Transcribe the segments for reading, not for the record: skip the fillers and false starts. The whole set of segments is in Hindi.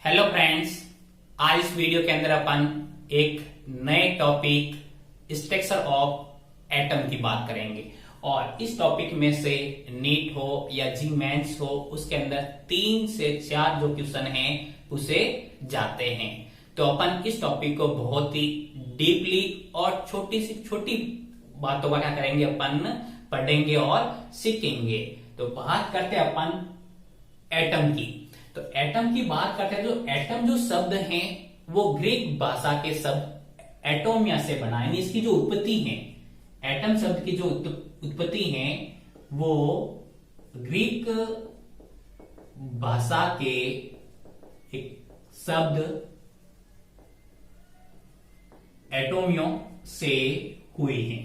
हेलो फ्रेंड्स, आज इस वीडियो के अंदर अपन एक नए टॉपिक स्ट्रक्चर ऑफ एटम की बात करेंगे। और इस टॉपिक में से नीट हो या जी मेंस हो, उसके अंदर 3 से 4 जो क्वेश्चन हैं उसे जाते हैं। तो अपन इस टॉपिक को बहुत ही डीपली और छोटी से छोटी बातों का क्या करेंगे, अपन पढ़ेंगे और सीखेंगे। तो बात करते हैं अपन एटम की। तो एटम की बात करते हैं। जो एटम जो शब्द है वो ग्रीक भाषा के शब्द एटोमिया से बना है। इसकी जो उत्पत्ति है, एटम शब्द की जो उत्पत्ति है वो ग्रीक भाषा के एक शब्द एटोमियो से हुई है।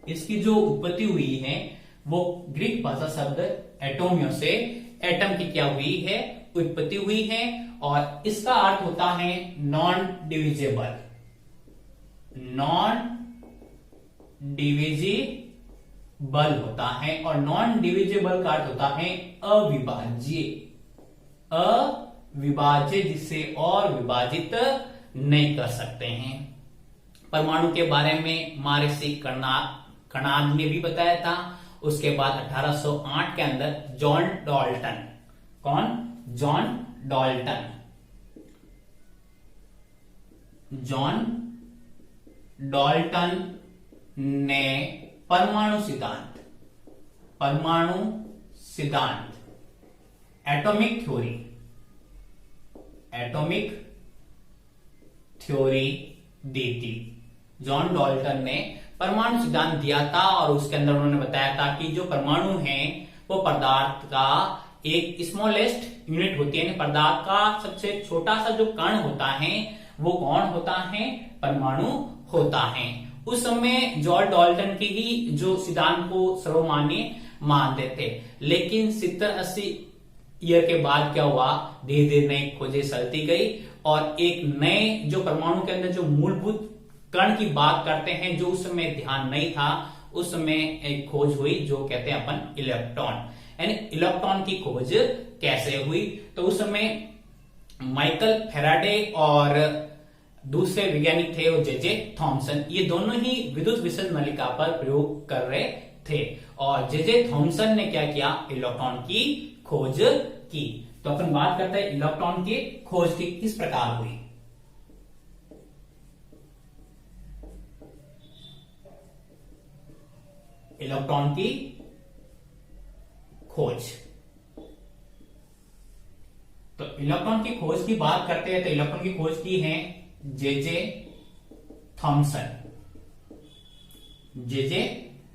इसकी जो उत्पत्ति हुई है वो ग्रीक भाषा शब्द एटोमियो से एटम की क्या हुई है, उत्पत्ति हुई है। और इसका अर्थ होता है नॉन डिविजिबल। नॉन डिविजिबल होता है और नॉन डिविजिबल का अर्थ होता है अविभाज्य। अविभाज्य जिसे और विभाजित नहीं कर सकते हैं। परमाणु के बारे में महर्षि कणाद ने भी बताया था। उसके बाद 1808 के अंदर जॉन डाल्टन, कौन? John Dalton. जॉन डाल्टन ने परमाणु सिद्धांत एटॉमिक थ्योरी दी थी। जॉन डाल्टन ने परमाणु सिद्धांत दिया था और उसके अंदर उन्होंने बताया था कि जो परमाणु है वो पदार्थ का एक स्मॉलेस्ट यूनिट होती है। पदार्थ का सबसे छोटा सा जो कण होता है वो कौन होता है? परमाणु होता है। उस समय जॉन डाल्टन की ही जो सिद्धांत को सर्वमान्य मानते थे। लेकिन 70-80 ईयर के बाद क्या हुआ, धीरे धीरे नई खोजें चलती गई और एक नए जो परमाणु के अंदर जो मूलभूत कण की बात करते हैं, जो उस समय ध्यान नहीं था, उस समय एक खोज हुई जो कहते हैं अपन इलेक्ट्रॉन। यानी इलेक्ट्रॉन की खोज कैसे हुई? तो उस समय माइकल फैराडे और दूसरे वैज्ञानिक थे वो जे थॉमसन। ये दोनों ही विद्युत विसर्जन नलिका पर प्रयोग कर रहे थे। और जे थॉमसन ने क्या किया? इलेक्ट्रॉन की खोज की। तो अपन बात करते हैं इलेक्ट्रॉन की खोज की किस प्रकार हुई। इलेक्ट्रॉन की खोज। तो इलेक्ट्रॉन की खोज की बात करते हैं तो इलेक्ट्रॉन की खोज की है जे थॉमसन। जे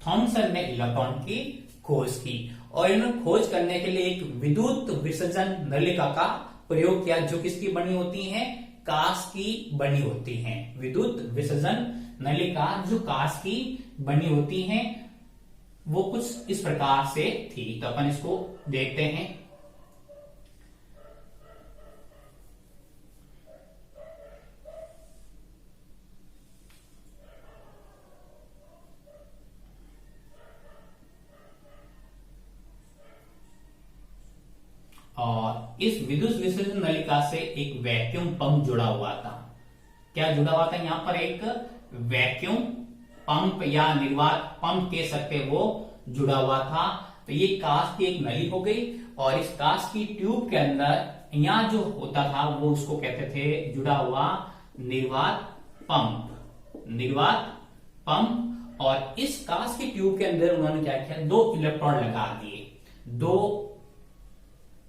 थॉमसन ने इलेक्ट्रॉन की खोज की और इन्होंने खोज करने के लिए एक विद्युत विसर्जन नलिका का प्रयोग किया जो किसकी बनी होती है? कांच की बनी होती है। विद्युत विसर्जन नलिका जो कांच की बनी होती है वो कुछ इस प्रकार से थी। तो अपन इसको देखते हैं। और इस विद्युत विसर्जन नलिका से एक वैक्यूम पंप जुड़ा हुआ था। क्या जुड़ा हुआ था? यहां पर एक वैक्यूम पंप या निर्वात पंप कह सकते वो जुड़ा हुआ था। तो ये कांच की एक नली हो गई और इस कांच की ट्यूब के अंदर यहां जो होता था वो उसको कहते थे जुड़ा हुआ निर्वात पंप। और इस कांच की ट्यूब के अंदर उन्होंने क्या किया? 2 इलेक्ट्रोड लगा दिए। 2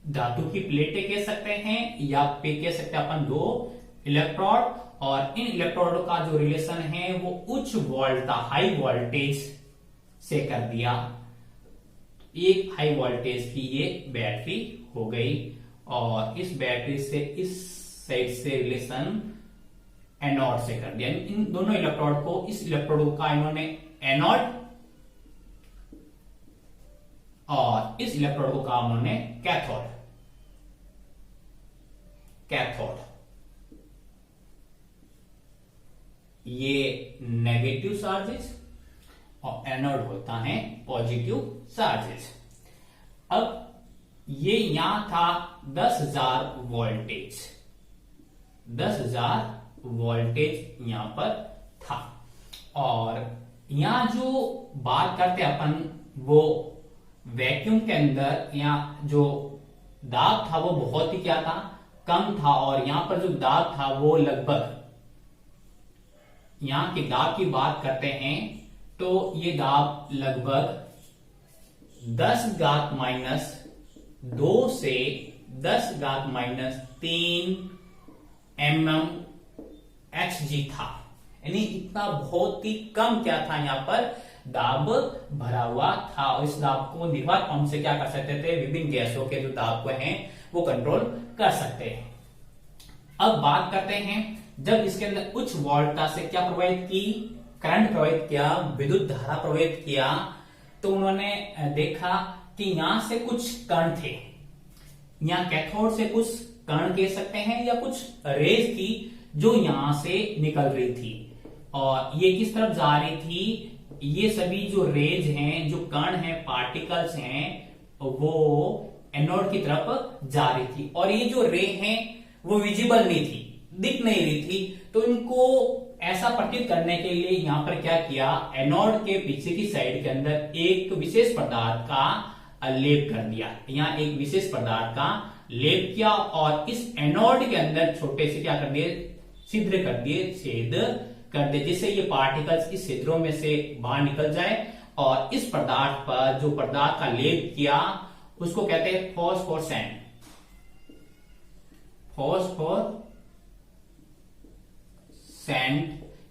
धातु की प्लेटें कह सकते हैं या पे कह सकते हैं अपन 2 इलेक्ट्रोड। और इन इलेक्ट्रोड का जो रिलेशन है वो उच्च हाई वोल्टेज से कर दिया। एक हाई वोल्टेज की ये बैटरी हो गई और इस बैटरी से इस साइड से रिलेशन एनोड से कर दिया। इन दोनों इलेक्ट्रोड को, इस इलेक्ट्रोड का इन्होंने एनोड और इस इलेक्ट्रोड को कहा उन्होंने कैथोड। ये नेगेटिव चार्जेस और एनोड होता है पॉजिटिव चार्जेस। अब ये यहां था 10,000 वोल्टेज, 10,000 वोल्टेज यहां पर था। और यहां जो बात करते अपन वो वैक्यूम के अंदर या जो दाब था वो बहुत ही क्या था, कम था। और यहां पर जो दाब था वो लगभग, यहां के दाब की बात करते हैं तो ये दाब लगभग 10⁻² से 10⁻³ mmHg था। यानी इतना बहुत ही कम क्या था, यहां पर दाब भरा हुआ था। और इस दाब को निर्वात पंप से क्या कर सकते थे, विभिन्न गैसों के जो दाब को हैं वो कंट्रोल कर सकते हैं। अब बात करते हैं जब इसके अंदर उच्च वोल्टता से क्या प्रवाहित की, करंट प्रवाहित किया, विद्युत धारा प्रवाहित किया, तो उन्होंने देखा कि यहां से कुछ कण थे, यहां कैथोड से कुछ कण कह सकते हैं या कुछ रेज थी जो यहां से निकल रही थी। और ये किस तरफ जा रही थी, ये सभी जो रेज हैं, जो कण हैं, पार्टिकल्स हैं, वो एनोड की तरफ जा रही थी। और ये जो रे हैं वो विजिबल नहीं थी, दिख नहीं रही थी। तो इनको ऐसा प्रतीत करने के लिए यहां पर क्या किया, एनोड के पीछे की साइड के अंदर एक विशेष पदार्थ का लेप कर दिया। यहां एक विशेष पदार्थ का लेप किया और इस एनोड के अंदर छोटे से क्या कर दिए, छिद्र कर दिए, छेद कर दे, जिससे ये पार्टिकल्स इस छिद्रों में से बाहर निकल जाए। और इस पदार्थ पर जो पदार्थ का लेप किया उसको कहते हैं फॉस्फोसेंट, फॉस्फोसेंट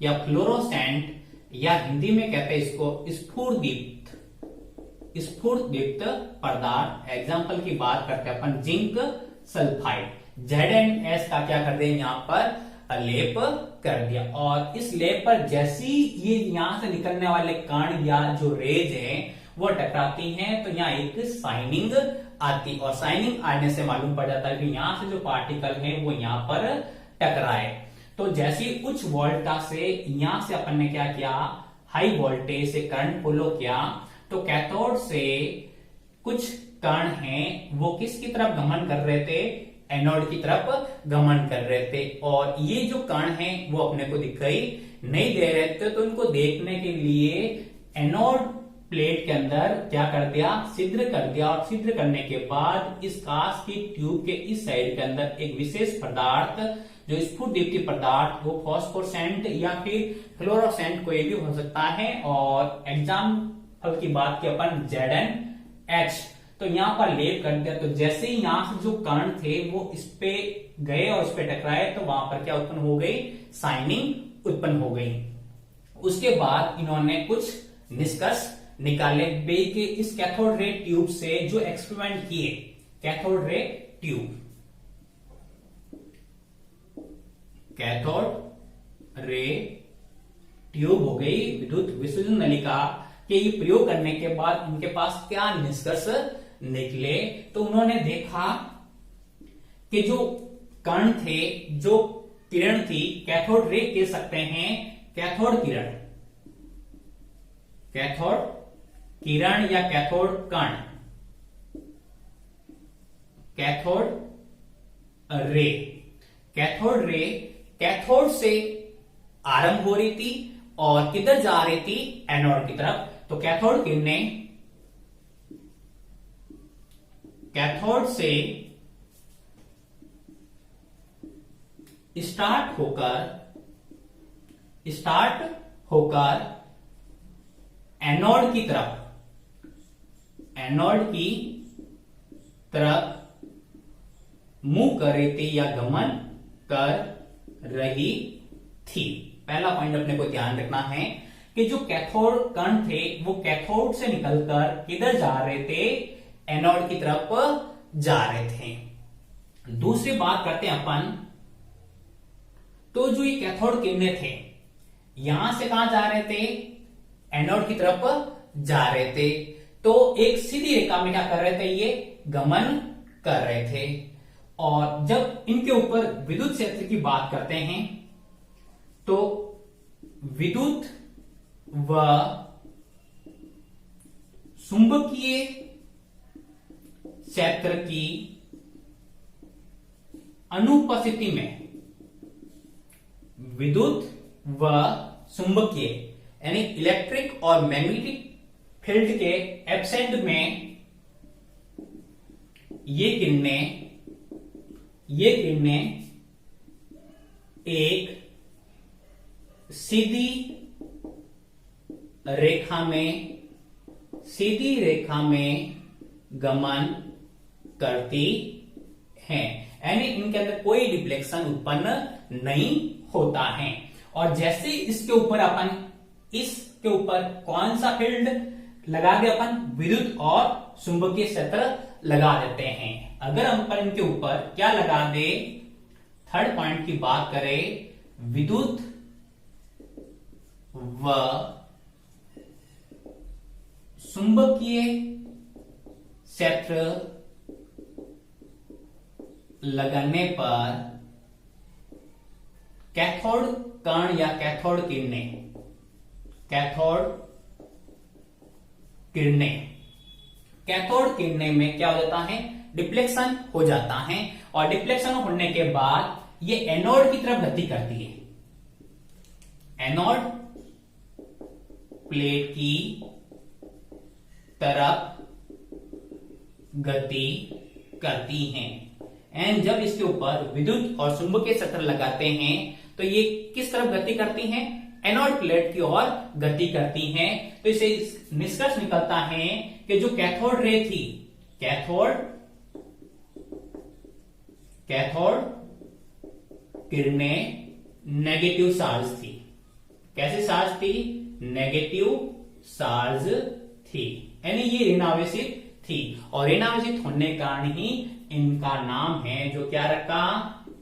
या फ्लोरोसेंट, या हिंदी में कहते हैं इसको स्फुरदीप्त, स्फुरदीप्त पदार्थ। एग्जाम्पल की बात करते हैं अपन, जिंक सल्फाइड, ZnS का क्या कर दिया, यहां पर लेप कर दिया। और इस लेप पर जैसी ये यहां से निकलने वाले कण या जो रेज हैं वो टकराती हैं तो यहाँ एक शाइनिंग आती, और शाइनिंग आने से मालूम पड़ जाता है कि यहां से जो पार्टिकल है वो यहां पर टकराए। तो जैसी उच्च वोल्टता से यहां से अपन ने क्या किया, हाई वोल्टेज से करंट फॉलो किया, तो कैथोड से कुछ कण हैं वो किसकी तरफ गमन कर रहे थे, एनोड की तरफ गमन कर रहे थे। और ये जो कण हैं वो अपने को दिखाई नहीं दे रहे थे, तो इनको देखने के लिए एनोड प्लेट के अंदर क्या कर दिया, छिद्र कर दिया। और छिद्र करने के बाद इस कांच की ट्यूब के इस साइड के अंदर एक विशेष पदार्थ, जो स्फुरदीप्ति पदार्थ, वो फॉस्फोसेंट या फिर फ्लोरोसेंट कोई भी हो सकता है। और एग्जाम्पल की बात की अपन ZnH, तो यहां पर लेप कर दिया। तो जैसे ही यहां से जो कण थे वो इस पे गए और इस पे टकराए तो वहां पर क्या उत्पन्न हो गई, शाइनिंग उत्पन्न हो गई। उसके बाद इन्होंने कुछ निष्कर्ष निकाले के इस कैथोड रे ट्यूब से जो एक्सपेरिमेंट किए, cathode ray tube, cathode ray tube हो गई विद्युत विसर्जन नलिका के ये प्रयोग करने के बाद उनके पास क्या निष्कर्ष निकले। तो उन्होंने देखा कि जो कण थे, जो किरण थी, कैथोड रे कह सकते हैं, कैथोड किरण, कैथोड किरण या कैथोड कण, cathode ray, cathode ray cathode से आरंभ हो रही थी और किधर जा रही थी, एनोड की तरफ। तो कैथोड किरणें कैथोड से स्टार्ट होकर एनोड की तरफ मूव कर रही थी या गमन कर रही थी। पहला पॉइंट अपने को ध्यान रखना है कि जो कैथोड कण थे वो कैथोड से निकलकर किधर जा रहे थे, एनोड की तरफ जा रहे थे। दूसरी बात करते हैं अपन, तो जो ये कैथोड किरणें थे यहां से कहां जा रहे थे, एनोड की तरफ जा रहे थे। तो एक सीधी रेखा में क्या कर रहे थे, ये गमन कर रहे थे। और जब इनके ऊपर विद्युत क्षेत्र की बात करते हैं तो विद्युत व चुंबकीय क्षेत्र की अनुपस्थिति में विद्युत व चुंबकीय यानी इलेक्ट्रिक और मैग्नेटिक फील्ड के एब्सेंट में ये किरणें एक सीधी रेखा में गमन करती हैं, यानी इनके अंदर कोई डिफ्लेक्शन उत्पन्न नहीं होता है। और जैसे इसके ऊपर कौन सा फील्ड लगा दे, अपन विद्युत और चुंबकीय क्षेत्र लगा देते हैं। अगर हम पर इनके ऊपर क्या लगा दे, थर्ड पॉइंट की बात करें, विद्युत व चुंबकीय क्षेत्र लगाने पर कैथोड कण या कैथोड किरणें में क्या हो जाता है, डिफ्लेक्शन हो जाता है। और डिफ्लेक्शन होने के बाद ये एनोड की तरफ गति करती है, एनोड प्लेट की तरफ गति करती हैं। एंड जब इसके ऊपर विद्युत और चुंबकीय क्षेत्र लगाते हैं तो ये किस तरफ गति करती हैं, एनोड प्लेट की ओर गति करती हैं। तो इसे निष्कर्ष निकलता है कि जो कैथोड रे थी, कैथोड किरणें नेगेटिव चार्ज थी। कैसे चार्ज थी, नेगेटिव चार्ज थी, यानी ये ऋणावेशित थी। और ऋणावेशित होने के कारण ही इनका नाम है जो क्या रखा,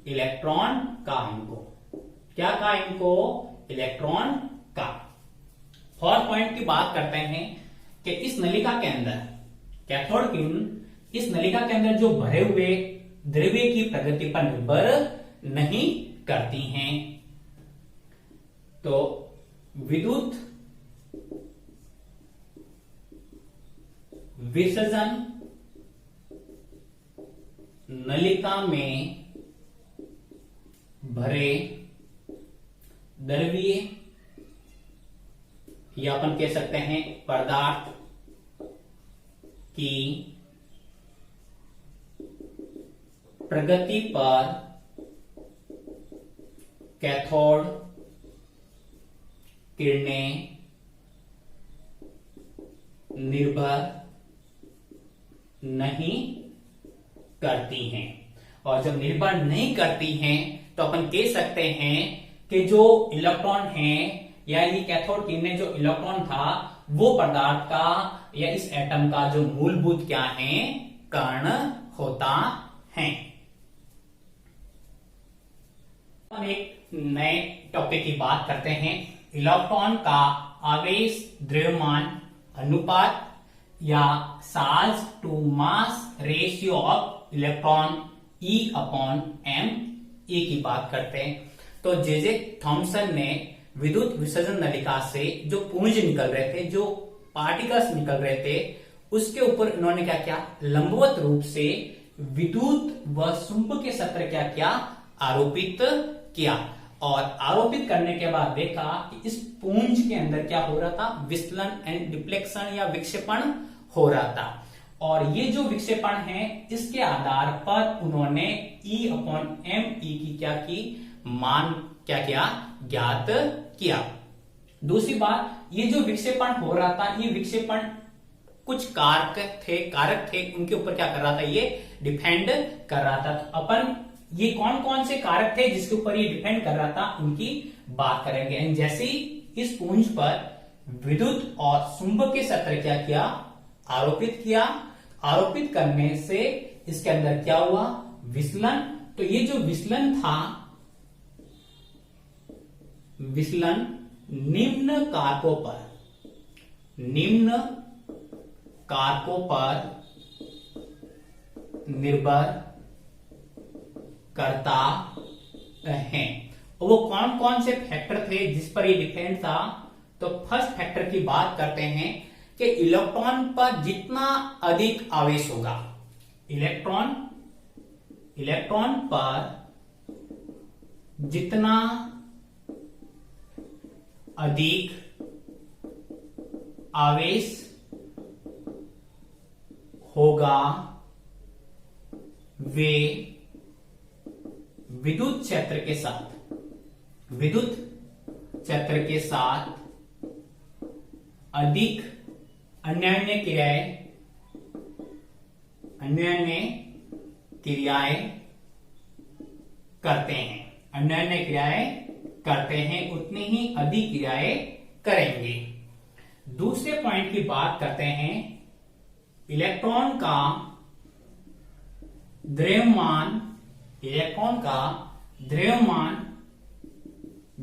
इलेक्ट्रॉन का। इनको क्या कहा, इनको इलेक्ट्रॉन का। फोर्थ पॉइंट की बात करते हैं कि इस नलिका के अंदर कैथोड किरण इस नलिका के अंदर जो भरे हुए द्रव्य की प्रगति पर निर्भर नहीं करती हैं। तो विद्युत विसर्जन नलिका में भरे द्रव्य या अपन कह सकते हैं पदार्थ की प्रगति पर कैथोड किरणें निर्भर नहीं करती हैं। और जब निर्भर नहीं करती हैं तो अपन कह सकते हैं कि जो इलेक्ट्रॉन है या ये कैथोड किरणें जो इलेक्ट्रॉन था वो पदार्थ का या इस एटम का जो मूलभूत क्या है, कण होता है। हम एक नए टॉपिक की बात करते हैं, इलेक्ट्रॉन का आवेश द्रव्यमान अनुपात या charge to mass ratio of electron E/m की बात करते हैं। तो जे थॉमसन ने विद्युत विसर्जन नलिका से जो पुंज निकल रहे थे, जो पार्टिकल्स निकल रहे थे, उसके ऊपर इन्होंने क्या किया, लंबवत रूप से विद्युत व चुंबकीय क्षेत्र क्या किया, आरोपित किया। और आरोपित करने के बाद देखा कि इस पुंज के अंदर क्या हो रहा था, विचलन एंड डिफ्लेक्शन या विक्षेपण हो रहा था। और ये जो विक्षेपण है इसके आधार पर उन्होंने E/m की क्या की, मान क्या किया, ज्ञात किया। दूसरी बात, ये जो विक्षेपण हो रहा था, ये विक्षेपण कुछ कारक थे उनके ऊपर क्या कर रहा था, ये डिपेंड कर रहा था। तो अपन ये कौन कौन से कारक थे जिसके ऊपर ये डिपेंड कर रहा था, उनकी बात करेंगे। जैसे ही इस पुंज पर विद्युत और चुंबकीय क्षेत्र क्या किया, आरोपित किया। आरोपित करने से इसके अंदर क्या हुआ, विचलन। तो ये जो विचलन था, विचलन निम्न कारकों पर निर्भर करता है। वो कौन कौन से फैक्टर थे जिस पर ये डिपेंड था। तो फर्स्ट फैक्टर की बात करते हैं कि इलेक्ट्रॉन पर जितना अधिक आवेश होगा, इलेक्ट्रॉन पर जितना अधिक आवेश होगा वे विद्युत क्षेत्र के साथ अधिक अन्योन्य क्रियाएं करते हैं, उतनी ही अधिक क्रियाएं करेंगे। दूसरे पॉइंट की बात करते हैं, इलेक्ट्रॉन का द्रव्यमान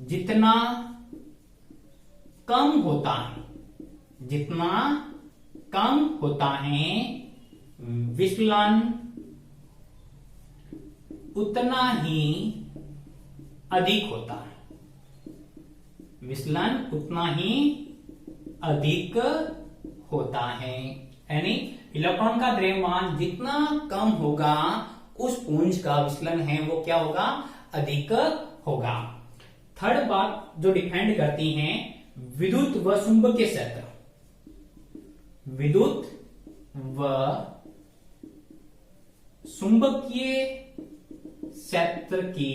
जितना कम होता है विचलन उतना ही अधिक होता है। यानी इलेक्ट्रॉन का द्रव्यमान जितना कम होगा उस पुंज का विचलन है वो क्या होगा, अधिक होगा। थर्ड बात जो डिपेंड करती है, विद्युत व चुंबकीय क्षेत्र। विद्युत व चुंबकीय क्षेत्र की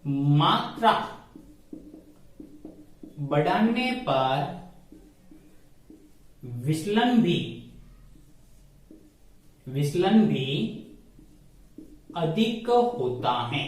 मात्रा बढ़ाने पर विचलन भी अधिक होता है।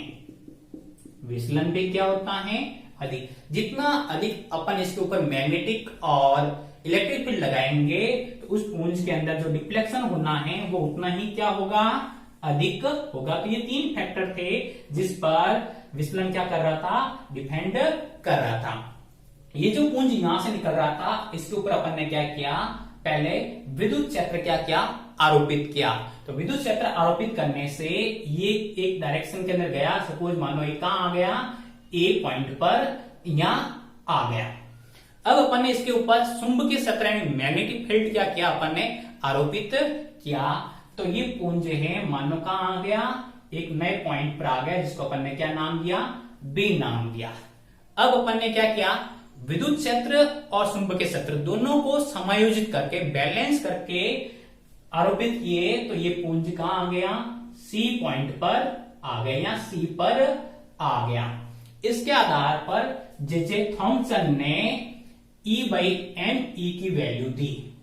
विचलन भी क्या होता है, अधिक। जितना अधिक अपन इसके ऊपर मैग्नेटिक और इलेक्ट्रिक फील्ड लगाएंगे तो उस पुंज के अंदर जो डिफ्लेक्शन होना है वो उतना ही क्या होगा, अधिक होगा। तो ये तीन फैक्टर थे जिस पर विचलन क्या कर रहा था, डिपेंड कर रहा था। ये जो पुंज यहां से निकल रहा था इसके ऊपर अपन ने क्या किया, पहले विद्युत क्षेत्र क्या किया, आरोपित किया। तो विद्युत क्षेत्र आरोपित करने से ये एक डायरेक्शन के अंदर गया। सपोज मानो ये कहां आ गया, ए पॉइंट पर यहां आ गया। अब अपन ने इसके ऊपर चुंबकीय क्षेत्र यानी मैग्नेटिक फील्ड क्या किया, अपन ने आरोपित किया। तो ये पुंज है मानो कहां आ गया, एक नए पॉइंट पर आ गया जिसको अपन ने क्या नाम दिया, बी नाम दिया। अब अपन ने क्या किया, विद्युत क्षेत्र और चुंबकीय क्षेत्र दोनों को समायोजित करके बैलेंस करके आरोपित किए। तो ये पुंज कहां आ गया, सी पॉइंट पर आ गया या सी पर आ गया। इसके आधार पर जे थॉमसन ने E/me की वैल्यू दी।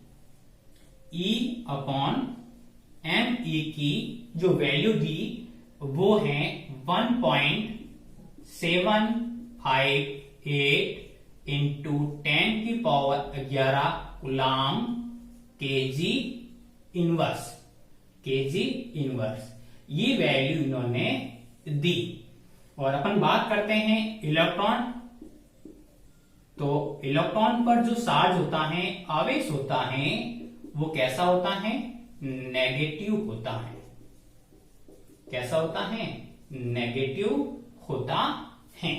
E/me की जो वैल्यू दी वो है 1.758 इंटू 10⁻11 कूलाम केजी इनवर्स। ये वैल्यू इन्होंने दी। और अपन बात करते हैं इलेक्ट्रॉन। तो इलेक्ट्रॉन पर जो चार्ज होता है, आवेश होता है, वो कैसा होता है, नेगेटिव होता है। कैसा होता है, नेगेटिव होता है।